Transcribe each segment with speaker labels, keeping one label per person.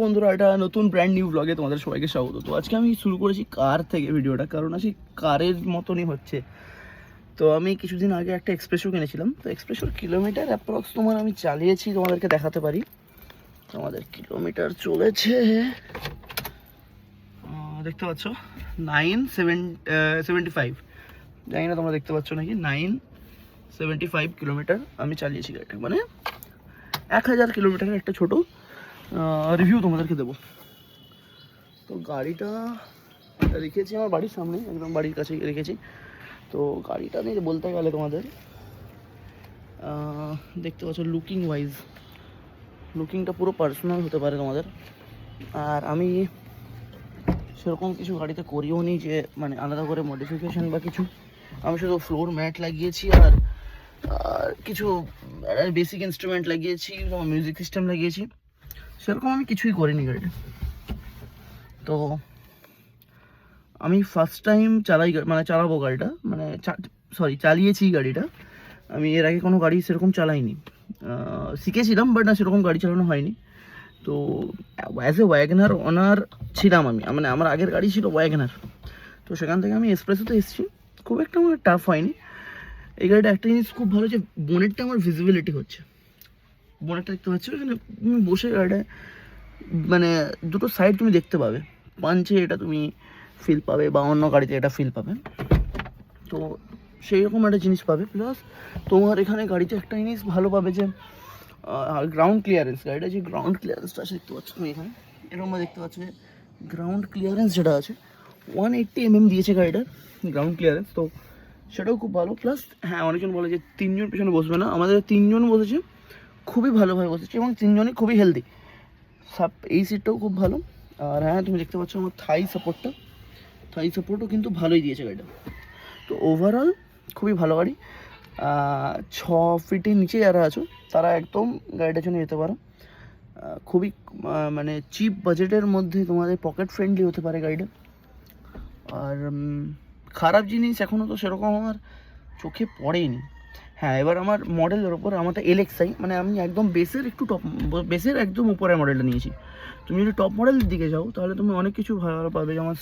Speaker 1: বন্ধুরা, এটা নতুন ব্র্যান্ড নিউ ব্লগে তোমাদের সবাইকে স্বাগত। তো আজকে আমি শুরু করেছি কার থেকে ভিডিওটা, কারণ আসি কারের মতনই হচ্ছে। তো আমি কিছুদিন আগে একটা এক্সপ্রেসও কিনেছিলাম। তো এক্সপ্রেসোর কিলোমিটার অ্যাপ্রক্স আমি চালিয়েছি, তোমাদেরকে দেখাতে পারি। আমাদের কিলোমিটার চলেছে, দেখতে পাচ্ছ 975। জানি না তোমরা দেখতে পাচ্ছ নাকি, 975 কিলোমিটার আমি চালিয়েছি গাড়িটা, মানে 1000 কিলোমিটারের একটা ছোটো রিভিউ তোমাদেরকে দেবো। তো গাড়িটা রেখেছি আমার বাড়ির সামনে, একদম বাড়ির কাছে রেখেছি। তো গাড়িটা নিয়ে বলতে গেলে তোমাদের দেখতে পাচ্ছ লুকিংটা পুরো পার্সোনাল হতে পারে তোমাদের। আর আমি সেরকম কিছু গাড়িতে করিও নি যে মানে আলাদা করে মডিফিকেশান বা কিছু। আমি শুধু ফ্লোর ম্যাট লাগিয়েছি আর কিছু বেসিক ইনস্ট্রুমেন্ট লাগিয়েছি, মিউজিক সিস্টেম লাগিয়েছি। সেরকম আমি কিছুই করিনি গাড়িটা। তো আমি ফার্স্ট টাইম চালাবো গাড়িটা, চালিয়েছি গাড়িটা। আমি এর আগে কোনো গাড়ি সেরকম চালাইনি, শিখেছিলাম বাট না সেরকম গাড়ি চালানো হয়নি। তো অ্যাজ এ ওয়াগনার ওনার ছিলাম আমি, মানে আমার আগের গাড়ি ছিল ওয়াগনার। তো সেখান থেকে আমি এক্সপ্রেসোতে এসেছি, খুব একটা আমার টাফ হয়নি। এই গাড়িটা একটা জিনিস খুব ভালো, যে বোনেটটা আমার ভিজিবিলিটি হচ্ছে। বোনেটটা দেখতে পাচ্ছ এখানে, তুমি বসে গাড়িটা মানে দুটো সাইড তুমি দেখতে পাবে, পাঞ্চে এটা তুমি ফিল পাবে বা অন্য গাড়িতে এটা ফিল পাবে। তো সেই রকম একটা জিনিস পাবে। প্লাস তোমার এখানে গাড়িতে একটা জিনিস ভালো পাবে, যে গ্রাউন্ড ক্লিয়ারেন্স। গাড়িটা যে গ্রাউন্ড ক্লিয়ারেন্সটা আছে দেখতে পাচ্ছ তুমি এখানে, এরকম দেখতে পাচ্ছ যে গ্রাউন্ড ক্লিয়ারেন্স যেটা আছে 180 mm দিয়েছে গাড়িটার গ্রাউন্ড ক্লিয়ারেন্স। তো সেটাও খুব ভালো। প্লাস হ্যাঁ, অনেকজন বলে যে 3 জন পেছনে বসবে না, আমাদের 3 জন বসেছে, খুবই ভালোভাবে বসেছে এবং 3 জনই খুবই হেলদি। এই সিটটাও খুব ভালো। আর হ্যাঁ, তুমি দেখতে পাচ্ছ আমার থাই সাপোর্টও কিন্তু ভালোই দিয়েছে গাড়িটা। তো ওভারঅল খুবই ভালো গাড়ি। 6 ফিটের নিচে যারা আছো তারা একদম গাড়িটার জন্য যেতে পারো। খুবই মানে চিপ বাজেটের মধ্যে তোমাদের পকেট ফ্রেন্ডলি হতে পারে গাড়িটা। আর খারাপ জিনিস এখনও তো সেরকম আমার চোখে পড়েনি। হ্যাঁ, এবার আমার মডেলের ওপর আমারটা LXi, মানে আমি একদম বেসের একদম উপরে মডেলটা নিয়েছি। তুমি যদি টপ মডেলের দিকে যাও তাহলে তুমি অনেক কিছু ভালো ভালো পাবে, যেমন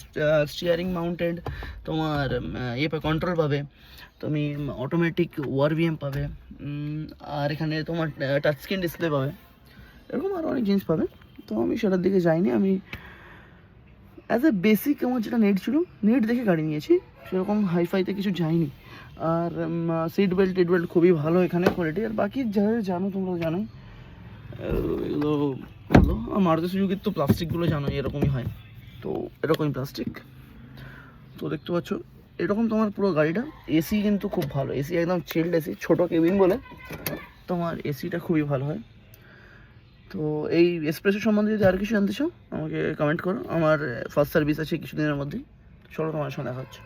Speaker 1: স্টিয়ারিং মাউন্টেড, তোমার কন্ট্রোল পাবে, তুমি অটোমেটিক ORVM পাবে, আর এখানে তোমার টাচ স্ক্রিন ডিসপ্লে পাবে, এরকম আরও অনেক জিনিস পাবে। তো আমি সেটার দিকে যাইনি, আমি অ্যাজ এ বেসিক আমার যেটা নেট ছিল, নেট দেখে গাড়ি নিয়েছি, সেরকম হাইফাইতে কিছু যাইনি। আর সিট বেল্ট খুবই ভালো এখানে কোয়ালিটি। আর বাকি যা জানো তোমরা জানোই, এগুলো ভালো। আর মারুতি সুজুকির তো প্লাস্টিকগুলো জানোই এরকমই হয়, তো এরকমই প্লাস্টিক। তো দেখতে পাচ্ছ এরকম তোমার পুরো গাড়িটা। এসি কিন্তু খুব ভালো, এসি একদম চিল্ড এসি, ছোটো কেবিন বলে তোমার এসিটা খুবই ভালো হয়। তো এই এক্সপ্রেসো সম্বন্ধে যদি আর কিছু জানতে চাও আমাকে কমেন্ট করো। আমার ফার্স্ট সার্ভিস আছে কিছুদিনের মধ্যেই। চলো, তোমার সঙ্গে দেখা হচ্ছে।